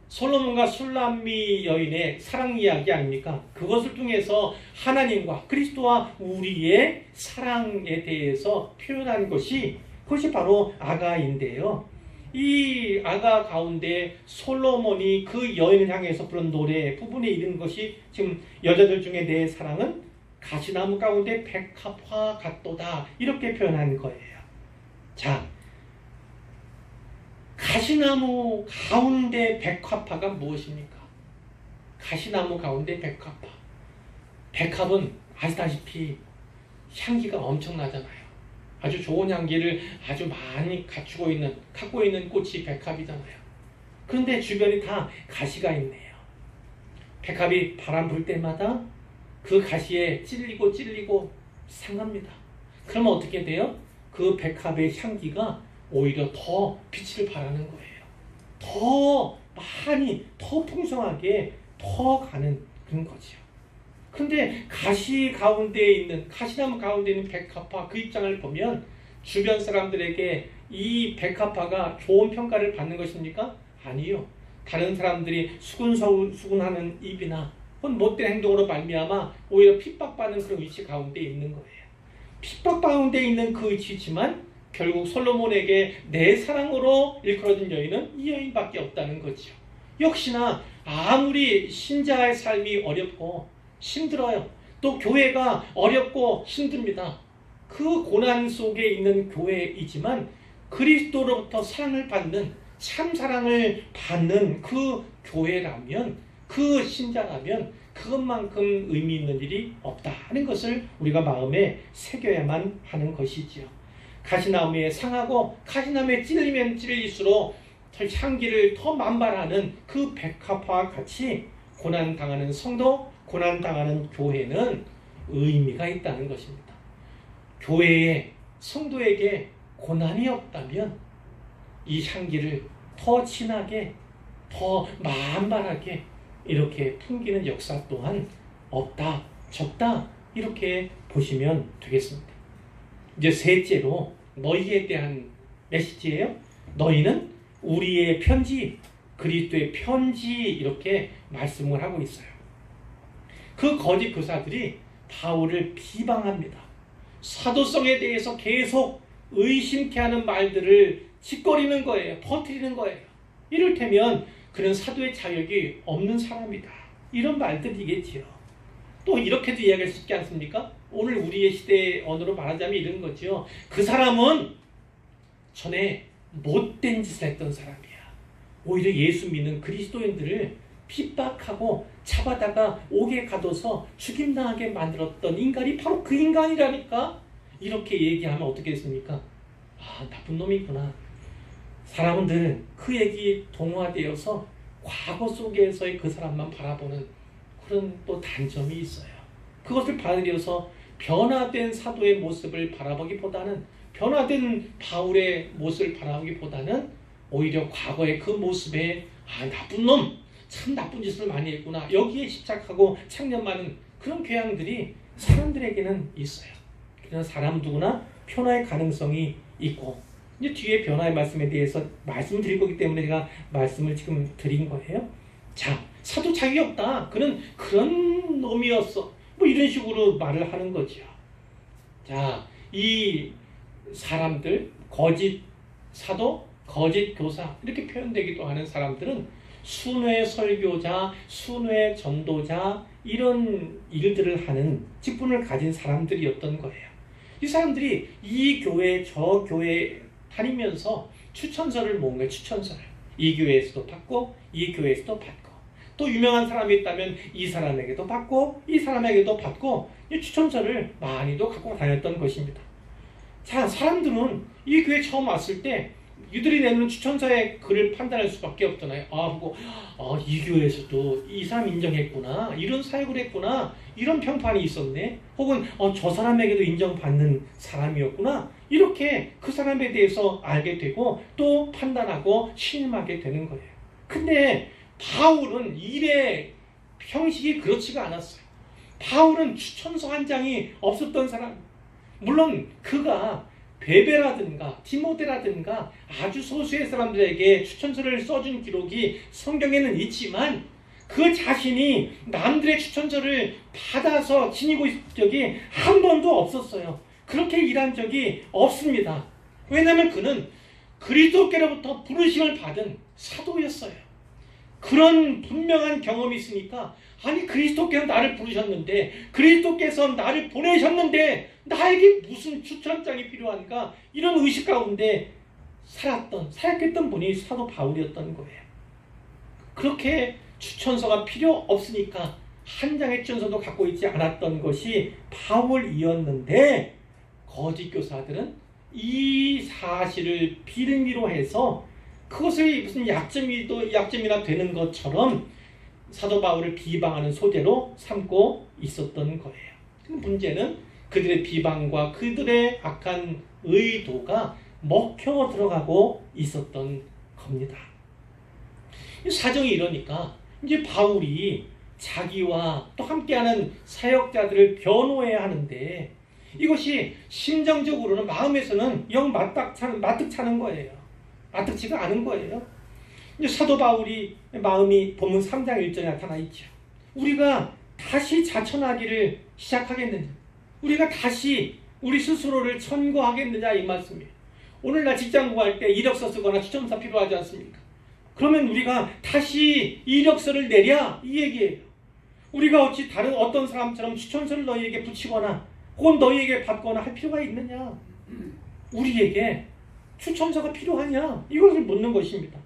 솔로몬과 술람미 여인의 사랑 이야기 아닙니까? 그것을 통해서 하나님과 그리스도와 우리의 사랑에 대해서 표현한 것이 그것이 바로 아가인데요. 이 아가 가운데 솔로몬이 그 여인을 향해서 부른 노래 부분에 이른 것이 지금 여자들 중에 내 사랑은 가시나무 가운데 백합화 같도다 이렇게 표현한 거예요. 자, 가시나무 가운데 백합화가 무엇입니까? 가시나무 가운데 백합화. 백합은 아시다시피 향기가 엄청나잖아요. 아주 좋은 향기를 아주 많이 갖고 있는 꽃이 백합이잖아요. 그런데 주변이 다 가시가 있네요. 백합이 바람 불 때마다 그 가시에 찔리고 상합니다. 그러면 어떻게 돼요? 그 백합의 향기가 오히려 더 빛을 발하는 거예요. 더 많이, 더 풍성하게 더 가는 그런 거죠. 근데 가시나무 가운데 있는 백합화 그 입장을 보면 주변 사람들에게 이 백합화가 좋은 평가를 받는 것입니까? 아니요. 다른 사람들이 수군하는 입이나 혹은 못된 행동으로 말미암아 오히려 핍박받는 그런 위치 가운데 있는 거예요. 핍박 가운데 있는 그 위치지만 결국 솔로몬에게 내 사랑으로 일컬어진 여인은 이 여인밖에 없다는 거죠. 역시나 아무리 신자의 삶이 어렵고 힘들어요. 또 교회가 어렵고 힘듭니다. 그 고난 속에 있는 교회이지만 그리스도로부터 사랑을 받는 참 사랑을 받는 그 교회라면 그 신자라면 그것만큼 의미 있는 일이 없다는 것을 우리가 마음에 새겨야만 하는 것이지요. 가시나무에 상하고 가시나무에 찔리면 찔릴수록 향기를 더 만발하는 그 백합화와 같이 고난당하는 성도, 고난당하는 교회는 의미가 있다는 것입니다. 교회에 성도에게 고난이 없다면 이 향기를 더 진하게, 더 만발하게 이렇게 풍기는 역사 또한 없다, 적다 이렇게 보시면 되겠습니다. 이제 셋째로 너희에 대한 메시지예요. 너희는 우리의 편지, 그리스도의 편지 이렇게 말씀을 하고 있어요. 그 거짓 교사들이 바울을 비방합니다. 사도성에 대해서 계속 의심케 하는 말들을 짓거리는 거예요. 퍼뜨리는 거예요. 이를테면 그는 사도의 자격이 없는 사람이다. 이런 말들이겠지요. 또 이렇게도 이야기할 수 있지 않습니까? 오늘 우리의 시대의 언어로 말하자면 이런 거죠. 그 사람은 전에 못된 짓을 했던 사람이야. 오히려 예수 믿는 그리스도인들을 핍박하고 잡아다가 옥에 가둬서 죽임당하게 만들었던 인간이 바로 그 인간이라니까. 이렇게 얘기하면 어떻게 했습니까? 아, 나쁜 놈이구나. 사람은 늘 그 얘기 동화되어서 과거 속에서의 그 사람만 바라보는 그런 또 단점이 있어요. 그것을 받아들여서 변화된 사도의 모습을 바라보기보다는, 변화된 바울의 모습을 바라보기보다는 오히려 과거의 그 모습에 아, 나쁜 놈, 참 나쁜 짓을 많이 했구나, 여기에 집착하고 창념하는 그런 교양들이 사람들에게는 있어요. 그냥 사람 누구나 변화의 가능성이 있고, 이제 뒤에 변화의 말씀에 대해서 말씀드릴 거기 때문에 제가 말씀을 지금 드린 거예요. 자, 사도 자격이 없다, 그는 그런 놈이었어, 뭐 이런 식으로 말을 하는 거죠. 자, 이 사람들, 거짓 사도, 거짓 교사 이렇게 표현되기도 하는 사람들은 순회 설교자, 순회 전도자 이런 일들을 하는 직분을 가진 사람들이었던 거예요. 이 사람들이 이 교회 저 교회 다니면서 추천서를 모은 거예요. 추천서를 이 교회에서도 받고 이 교회에서도 받고, 또 유명한 사람이 있다면 이 사람에게도 받고 이 사람에게도 받고, 이 추천서를 많이도 갖고 다녔던 것입니다. 자, 사람들은 이 교회 처음 왔을 때 이들이 내는 추천서의 글을 판단할 수밖에 없잖아요. 이 교회에서도 이 사람 인정했구나, 이런 사역을 했구나, 이런 평판이 있었네, 혹은 저 사람에게도 인정받는 사람이었구나, 이렇게 그 사람에 대해서 알게 되고 또 판단하고 신임하게 되는 거예요. 근데 바울은 일의 형식이 그렇지가 않았어요. 바울은 추천서 한 장이 없었던 사람, 물론 그가 베베라든가 디모데라든가 아주 소수의 사람들에게 추천서를 써준 기록이 성경에는 있지만 그 자신이 남들의 추천서를 받아서 지니고 있을 적이 한 번도 없었어요. 그렇게 일한 적이 없습니다. 왜냐하면 그는 그리스도께로부터 부르심을 받은 사도였어요. 그런 분명한 경험이 있으니까, 아니 그리스도께서 나를 부르셨는데, 그리스도께서 나를 보내셨는데 나에게 무슨 추천장이 필요한가, 이런 의식 가운데 사역했던 분이 사도 바울이었던 거예요. 그렇게 추천서가 필요 없으니까 한 장의 추천서도 갖고 있지 않았던 것이 바울이었는데 거짓 교사들은 이 사실을 빌미로 해서 그것을 무슨 약점이나 되는 것처럼 사도 바울을 비방하는 소재로 삼고 있었던 거예요. 문제는 그들의 비방과 그들의 악한 의도가 먹혀 들어가고 있었던 겁니다. 사정이 이러니까 이제 바울이 자기와 또 함께하는 사역자들을 변호해야 하는데 이것이 심정적으로는 마음에서는 영 마뜩찮은 거예요. 마뜩지가 않은 거예요. 이제 사도 바울이 마음이 본문 3장 1절에 나타나 있죠. 우리가 다시 자천하기를 시작하겠느냐? 우리가 다시 우리 스스로를 천거하겠느냐 이 말씀이에요. 오늘날 직장 구할 때 이력서 쓰거나 추천서 필요하지 않습니까? 그러면 우리가 다시 이력서를 내랴 이 얘기예요. 우리가 어찌 다른 어떤 사람처럼 추천서를 너희에게 붙이거나 혹은 너희에게 받거나 할 필요가 있느냐? 우리에게 추천서가 필요하냐? 이것을 묻는 것입니다.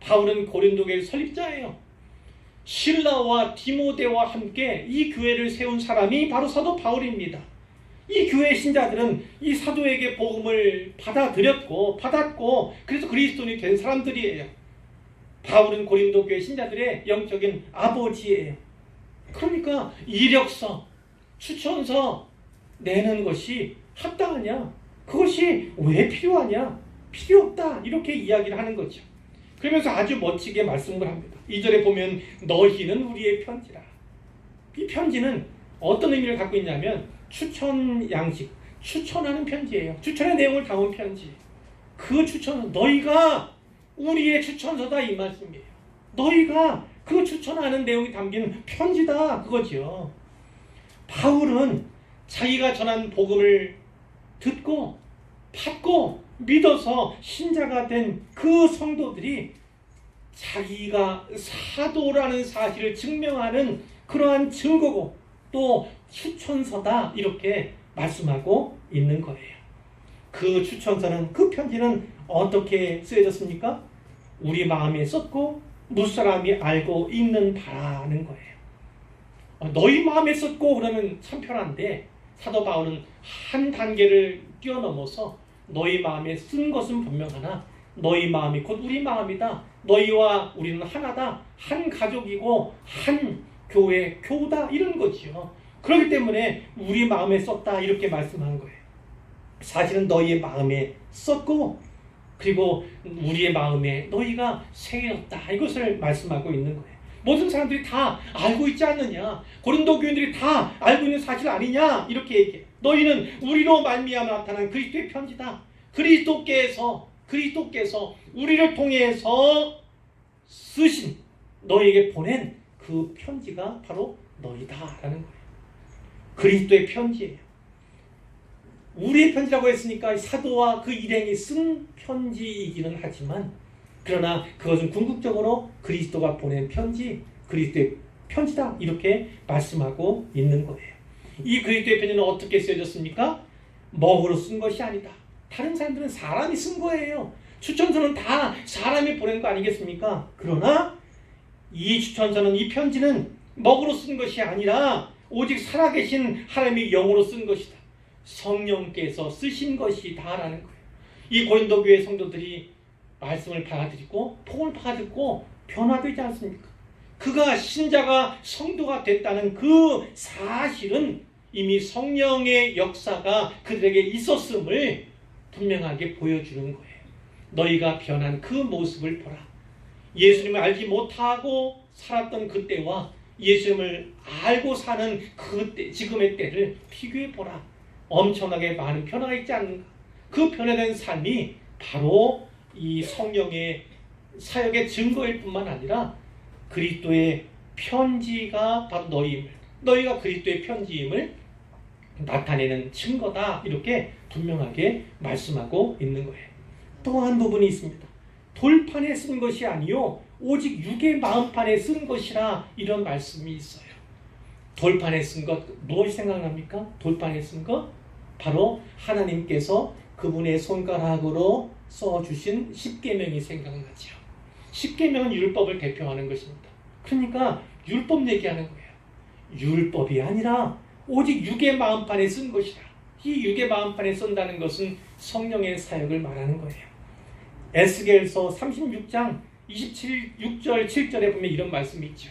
바울은 고린도 교회 설립자예요. 실라와 디모데와 함께 이 교회를 세운 사람이 바로 사도 바울입니다. 이 교회 신자들은 이 사도에게 복음을 받았고 그래서 그리스도인이 된 사람들이에요. 바울은 고린도 교회 신자들의 영적인 아버지예요. 그러니까 이력서, 추천서 내는 것이 합당하냐? 그것이 왜 필요하냐? 필요 없다. 이렇게 이야기를 하는 거죠. 그러면서 아주 멋지게 말씀을 합니다. 2절에 보면 너희는 우리의 편지라. 이 편지는 어떤 의미를 갖고 있냐면 추천 양식, 추천하는 편지예요. 추천의 내용을 담은 편지. 그 추천은 너희가 우리의 추천서다 이 말씀이에요. 너희가 그 추천하는 내용이 담긴 편지다 그거죠. 바울은 자기가 전한 복음을 듣고 받고 믿어서 신자가 된 그 성도들이 자기가 사도라는 사실을 증명하는 그러한 증거고 또 추천서다 이렇게 말씀하고 있는 거예요. 그 추천서는 그 편지는 어떻게 쓰여졌습니까? 우리 마음에 썼고 무사람이 알고 있는 바라는 거예요. 너희 마음에 썼고 그러면 참 편한데 사도 바울은 한 단계를 뛰어넘어서 너희 마음에 쓴 것은 분명하나 너희 마음이 곧 우리 마음이다. 너희와 우리는 하나다. 한 가족이고 한 교회, 교다 이런 거지요. 그렇기 때문에 우리 마음에 썼다 이렇게 말씀한 거예요. 사실은 너희의 마음에 썼고 그리고 우리의 마음에 너희가 새겼다 이것을 말씀하고 있는 거예요. 모든 사람들이 다 알고 있지 않느냐? 고린도 교인들이 다 알고 있는 사실 아니냐? 이렇게 얘기해요. 너희는 우리로 말미암아 나타난 그리스도의 편지다. 그리스도께서 우리를 통해서 쓰신 너희에게 보낸 그 편지가 바로 너희다라는 거예요. 그리스도의 편지예요. 우리의 편지라고 했으니까 사도와 그 일행이 쓴 편지이기는 하지만 그러나 그것은 궁극적으로 그리스도가 보낸 편지, 그리스도의 편지다 이렇게 말씀하고 있는 거예요. 이 그리스도의 편지는 어떻게 쓰여졌습니까? 먹으로 쓴 것이 아니다. 다른 사람들은 사람이 쓴 거예요. 추천서는 다 사람이 보낸 거 아니겠습니까? 그러나 이 추천서는 이 편지는 먹으로 쓴 것이 아니라 오직 살아계신 하나님의 영으로 쓴 것이다. 성령께서 쓰신 것이다라는 거예요. 이 고린도 교회 성도들이 말씀을 받아들이고 복음을 받아듣고 변화되지 않습니까? 그가 신자가 성도가 됐다는 그 사실은 이미 성령의 역사가 그들에게 있었음을 분명하게 보여주는 거예요. 너희가 변한 그 모습을 보라. 예수님을 알지 못하고 살았던 그때와 예수님을 알고 사는 그때, 지금의 때를 비교해 보라. 엄청나게 많은 변화가 있지 않는가? 그 변화된 삶이 바로 이 성령의 사역의 증거일 뿐만 아니라 그리스도의 편지가 바로 너희가 그리스도의 편지임을 나타내는 증거다 이렇게 분명하게 말씀하고 있는 거예요. 또 한 부분이 있습니다. 돌판에 쓴 것이 아니요 오직 육의 마음판에 쓴 것이라 이런 말씀이 있어요. 돌판에 쓴 것 무엇이 생각납니까? 돌판에 쓴 것 바로 하나님께서 그분의 손가락으로 써주신 십계명이 생각나죠. 십계명은 율법을 대표하는 것입니다. 그러니까 율법 얘기하는 거예요. 율법이 아니라 오직 육의 마음판에 쓴 것이다. 이 육의 마음판에 쓴다는 것은 성령의 사역을 말하는 거예요. 에스겔서 36장 6절 7절에 보면 이런 말씀이 있죠.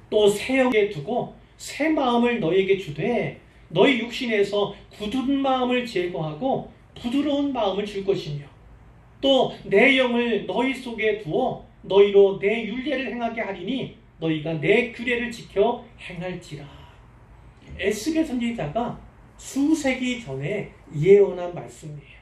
또 새 영에 두고 새 마음을 너희에게 주되 너희 육신에서 굳은 마음을 제거하고 부드러운 마음을 줄 것이며 또 내 영을 너희 속에 두어 너희로 내 율례를 행하게 하리니 너희가 내 규례를 지켜 행할지라. 에스겔 선지자가 수세기 전에 예언한 말씀이에요.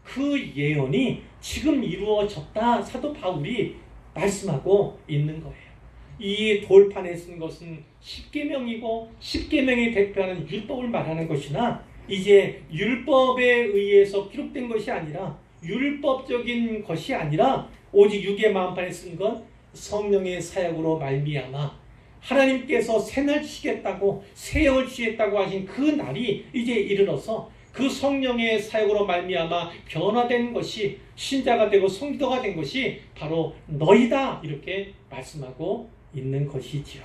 그 예언이 지금 이루어졌다 사도 바울이 말씀하고 있는 거예요. 이 돌판에 쓴 것은 십계명이고 십계명이 대표하는 율법을 말하는 것이나 이제 율법에 의해서 기록된 것이 아니라 율법적인 것이 아니라 오직 육의 마음판에 쓴 것 성령의 사역으로 말미암아 하나님께서 새날 주시겠다고 새 영을 주시겠다고 하신 그 날이 이제 이르러서 그 성령의 사역으로 말미암아 변화된 것이 신자가 되고 성도가 된 것이 바로 너희다 이렇게 말씀하고 있는 것이지요.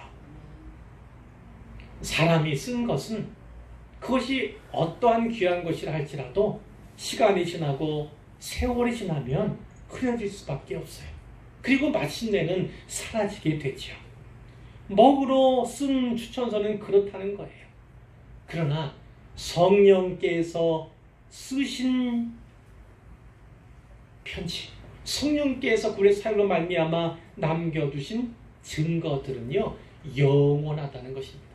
사람이 쓴 것은 그것이 어떠한 귀한 것이라 할지라도 시간이 지나고 세월이 지나면 흐려질 수밖에 없어요. 그리고 마침내는 사라지게 되죠. 먹으로 쓴 추천서는 그렇다는 거예요. 그러나 성령께서 쓰신 편지, 성령께서 그의 사역으로 말미암아 남겨두신 증거들은요 영원하다는 것입니다.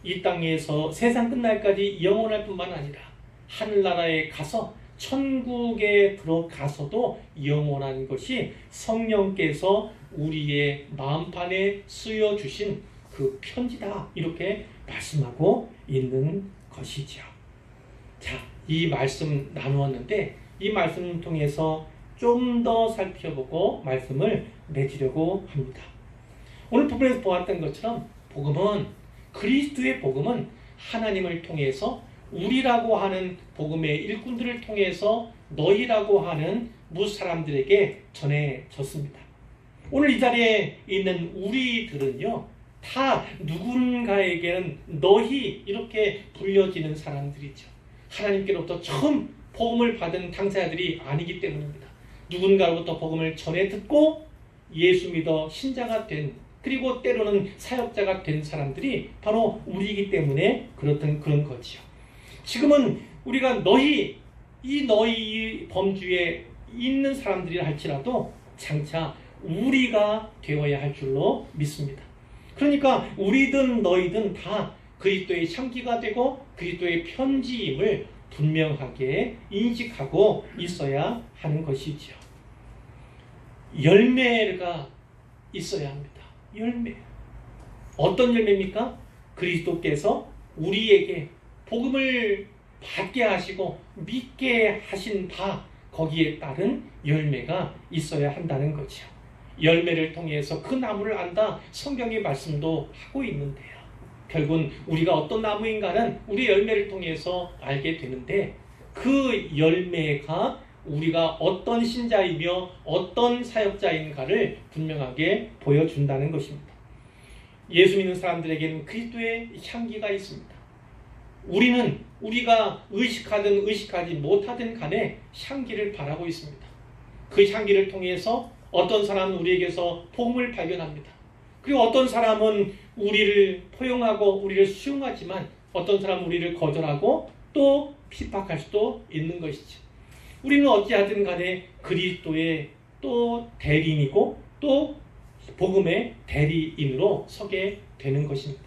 이 땅에서 세상 끝날까지 영원할 뿐만 아니라 하늘나라에 가서 천국에 들어가서도 영원한 것이 성령께서 우리의 마음판에 쓰여주신 그 편지다 이렇게 말씀하고 있는 것이죠. 자, 이 말씀 나누었는데 이 말씀을 통해서 좀 더 살펴보고 말씀을 맺으려고 합니다. 오늘 부분에서 보았던 것처럼 그리스도의 복음은 하나님을 통해서 우리라고 하는 복음의 일꾼들을 통해서 너희라고 하는 무사람들에게 전해졌습니다. 오늘 이 자리에 있는 우리들은요 다 누군가에게는 너희 이렇게 불려지는 사람들이죠. 하나님께로부터 처음 복음을 받은 당사자들이 아니기 때문입니다. 누군가로부터 복음을 전해 듣고 예수 믿어 신자가 된 그리고 때로는 사역자가 된 사람들이 바로 우리이기 때문에 그런 거지요. 지금은 우리가 너희 범주에 있는 사람들이라 할지라도 장차 우리가 되어야 할 줄로 믿습니다. 그러니까 우리든 너희든 다 그리스도의 향기가 되고 그리스도의 편지임을 분명하게 인식하고 있어야 하는 것이죠. 열매가 있어야 합니다. 열매. 어떤 열매입니까? 그리스도께서 우리에게 복음을 받게 하시고 믿게 하신 바 거기에 따른 열매가 있어야 한다는 거죠. 열매를 통해서 그 나무를 안다 성경의 말씀도 하고 있는데요. 결국은 우리가 어떤 나무인가는 우리 열매를 통해서 알게 되는데 그 열매가 우리가 어떤 신자이며 어떤 사역자인가를 분명하게 보여준다는 것입니다. 예수 믿는 사람들에게는 그리스도의 향기가 있습니다. 우리가 의식하든 의식하지 못하든 간에 향기를 바라고 있습니다. 그 향기를 통해서 어떤 사람은 우리에게서 복음을 발견합니다. 그리고 어떤 사람은 우리를 포용하고 우리를 수용하지만 어떤 사람은 우리를 거절하고 또 핍박할 수도 있는 것이죠. 우리는 어찌하든 간에 그리스도의 또 대리인이고 또 복음의 대리인으로 서게 되는 것입니다.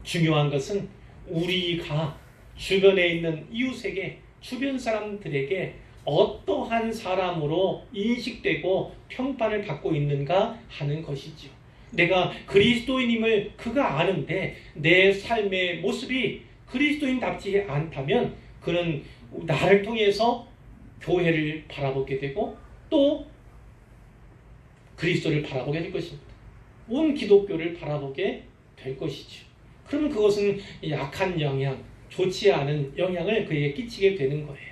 중요한 것은 우리가 주변에 있는 이웃에게 주변 사람들에게 어떠한 사람으로 인식되고 평판을 받고 있는가 하는 것이죠. 내가 그리스도인임을 그가 아는데 내 삶의 모습이 그리스도인답지 않다면 그는 나를 통해서 교회를 바라보게 되고 또 그리스도를 바라보게 될 것입니다. 온 기독교를 바라보게 될 것이죠. 그러면 그것은 약한 영향, 좋지 않은 영향을 그에게 끼치게 되는 거예요.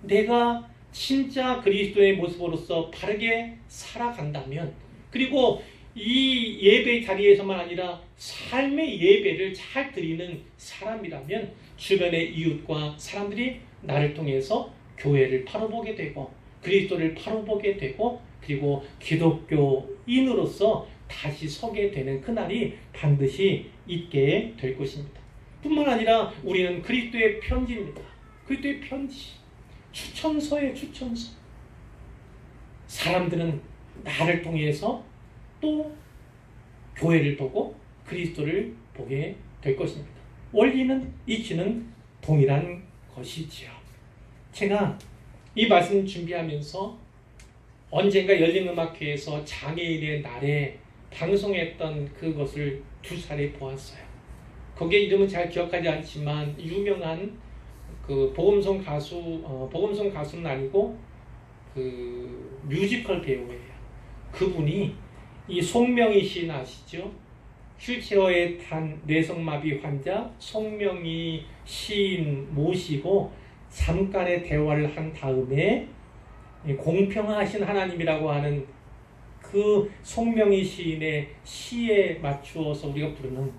내가 진짜 그리스도의 모습으로서 바르게 살아간다면 그리고 이 예배 자리에서만 아니라 삶의 예배를 잘 드리는 사람이라면 주변의 이웃과 사람들이 나를 통해서 교회를 바로 보게 되고 그리스도를 바로 보게 되고 그리고 기독교인으로서 다시 서게 되는 그날이 반드시 있게 될 것입니다. 뿐만 아니라 우리는 그리스도의 편지입니다. 그리스도의 편지, 추천서예요. 추천서. 사람들은 나를 통해서 또 교회를 보고 그리스도를 보게 될 것입니다. 원리는 이치는 동일한 것이지요. 제가 이 말씀 준비하면서 언젠가 열린음악회에서 장애인의 날에 방송했던 그것을 2차례 보았어요. 거기에 이름은 잘 기억하지 않지만 유명한 그 복음송 가수는 아니고 그 뮤지컬 배우예요. 그분이 이 송명희 시인 아시죠? 휠체어에 탄 뇌성마비 환자 송명희 시인 모시고 잠깐의 대화를 한 다음에 공평하신 하나님이라고 하는 그 송명희 시인의 시에 맞추어서 우리가 부르는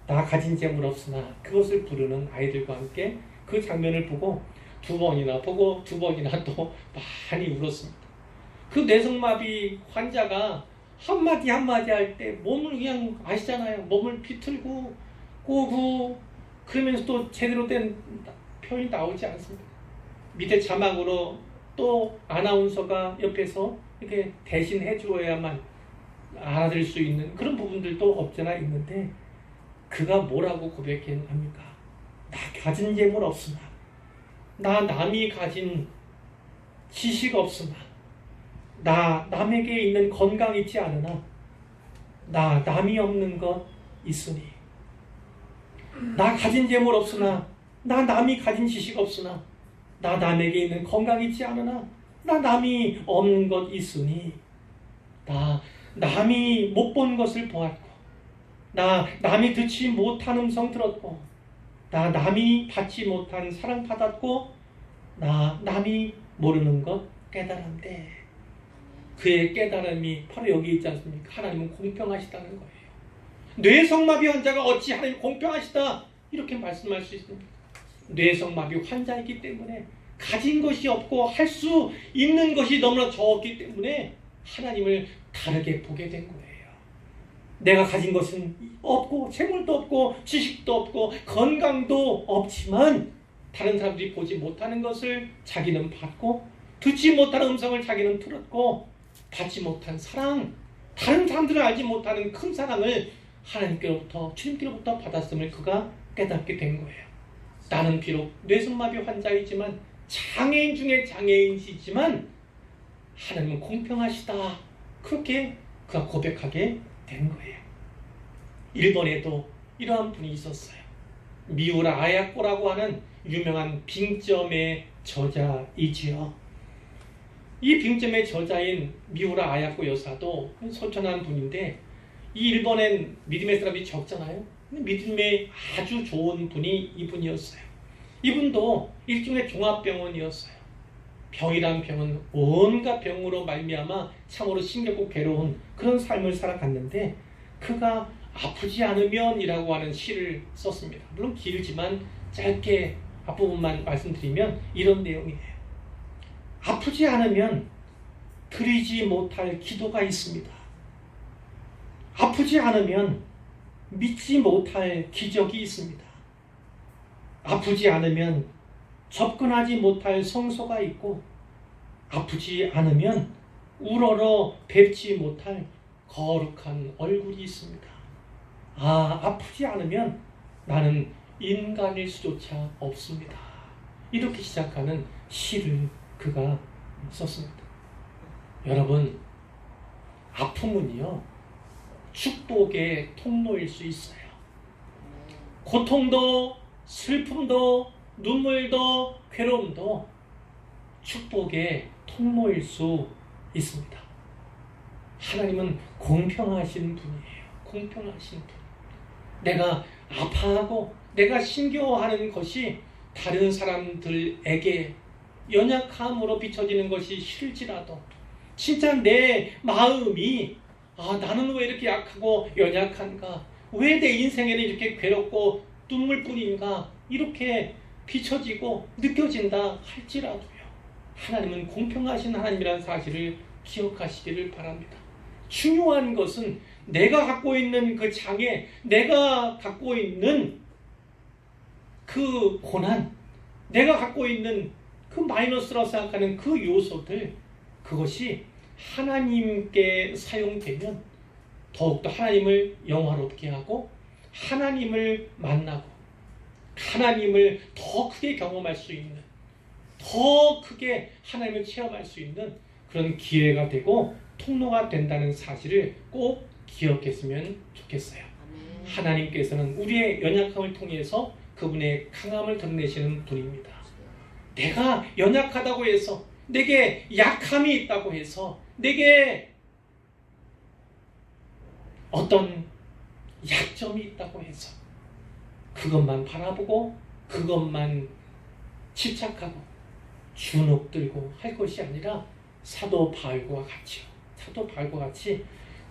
나 가진 재물 없으나 그것을 부르는 아이들과 함께 그 장면을 보고 두 번이나 또 많이 울었습니다. 그 뇌성마비 환자가 한마디 할 때 몸을 그냥 아시잖아요. 몸을 비틀고 꼬고 그러면서 또 제대로 된 표현이 나오지 않습니다. 밑에 자막으로 또 아나운서가 옆에서 이렇게 대신 해주어야만 알아들을 수 있는 그런 부분들도 없잖아 있는데 그가 뭐라고 고백합니까? 나 가진 재물 없으나 나 남이 가진 지식 없으나 나 남에게 있는 건강 있지 않으나 나 남이 없는 것 있으니 나 가진 재물 없으나 나 남이 가진 지식 없으나 나 남에게 있는 건강 있지 않으나 나 남이 없는 것 있으니 나 남이 못 본 것을 보았고 나 남이 듣지 못한 음성 들었고 나 남이 받지 못한 사랑 받았고 나 남이 모르는 것 깨달은데 그의 깨달음이 바로 여기 있지 않습니까? 하나님은 공평하시다는 거예요. 뇌성마비 환자가 어찌 하나님 공평하시다 이렇게 말씀할 수 있습니다. 뇌성마비 환자이기 때문에 가진 것이 없고 할 수 있는 것이 너무나 적기 때문에 하나님을 다르게 보게 된 거예요. 내가 가진 것은 없고 재물도 없고 지식도 없고 건강도 없지만 다른 사람들이 보지 못하는 것을 자기는 받고 듣지 못하는 음성을 자기는 들었고 받지 못한 사랑, 다른 사람들은 알지 못하는 큰 사랑을 하나님께로부터 주님께로부터 받았음을 그가 깨닫게 된 거예요. 나는 비록 뇌성마비 환자이지만 장애인 중에 장애인이지만 하나님은 공평하시다. 그렇게 그가 고백하게 된 거예요. 일본에도 이러한 분이 있었어요. 미우라 아야코라고 하는 유명한 빙점의 저자이지요. 이 빙점의 저자인 미우라 아야코 여사도 소천한 분인데 이 일본엔 믿음의 사람이 적잖아요. 믿음에 아주 좋은 분이 이분이었어요. 이분도 일종의 종합병원이었어요. 병이란 병은 온갖 병으로 말미암아 참으로 힘겹고 괴로운 그런 삶을 살아갔는데 그가 아프지 않으면이라고 하는 시를 썼습니다. 물론 길지만 짧게 앞부분만 말씀드리면 이런 내용이에요. 아프지 않으면 드리지 못할 기도가 있습니다. 아프지 않으면 믿지 못할 기적이 있습니다. 아프지 않으면 접근하지 못할 성소가 있고 아프지 않으면 우러러 뵙지 못할 거룩한 얼굴이 있습니다. 아프지 않으면 나는 인간일 수조차 없습니다. 이렇게 시작하는 시를 그가 썼습니다. 여러분, 아픔은요 축복의 통로일 수 있어요. 고통도 슬픔도 눈물도 괴로움도 축복의 통로일 수 있습니다. 하나님은 공평하신 분이에요. 공평하신 분. 내가 아파하고 내가 힘겨워하는 것이 다른 사람들에게 연약함으로 비춰지는 것이 싫을지라도 진짜 내 마음이 아, 나는 왜 이렇게 약하고 연약한가? 왜 내 인생에는 이렇게 괴롭고 눈물뿐인가? 이렇게 비춰지고 느껴진다 할지라도요. 하나님은 공평하신 하나님이라는 사실을 기억하시기를 바랍니다. 중요한 것은 내가 갖고 있는 그 장애, 내가 갖고 있는 그 고난, 내가 갖고 있는 그 마이너스라고 생각하는 그 요소들, 그것이 하나님께 사용되면 더욱더 하나님을 영화롭게 하고 하나님을 만나고 하나님을 더 크게 경험할 수 있는, 더 크게 하나님을 체험할 수 있는 그런 기회가 되고 통로가 된다는 사실을 꼭 기억했으면 좋겠어요. 하나님께서는 우리의 연약함을 통해서 그분의 강함을 드러내시는 분입니다. 내가 연약하다고 해서, 내게 약함이 있다고 해서, 내게 어떤 약점이 있다고 해서 그것만 바라보고 그것만 집착하고 주눅들고 할 것이 아니라 사도 바울과 같이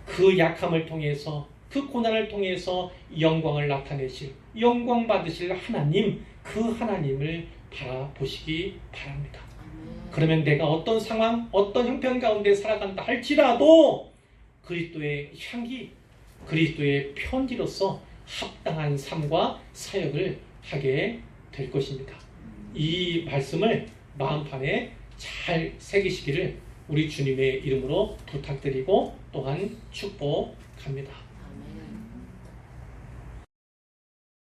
그 약함을 통해서, 그 고난을 통해서 영광을 나타내실, 영광 받으실 하나님, 그 하나님을 바라보시기 바랍니다. 그러면 내가 어떤 상황, 어떤 형편 가운데 살아간다 할지라도 그리스도의 향기, 그리스도의 편지로서 합당한 삶과 사역을 하게 될 것입니다. 이 말씀을 마음판에 잘 새기시기를 우리 주님의 이름으로 부탁드리고 또한 축복합니다.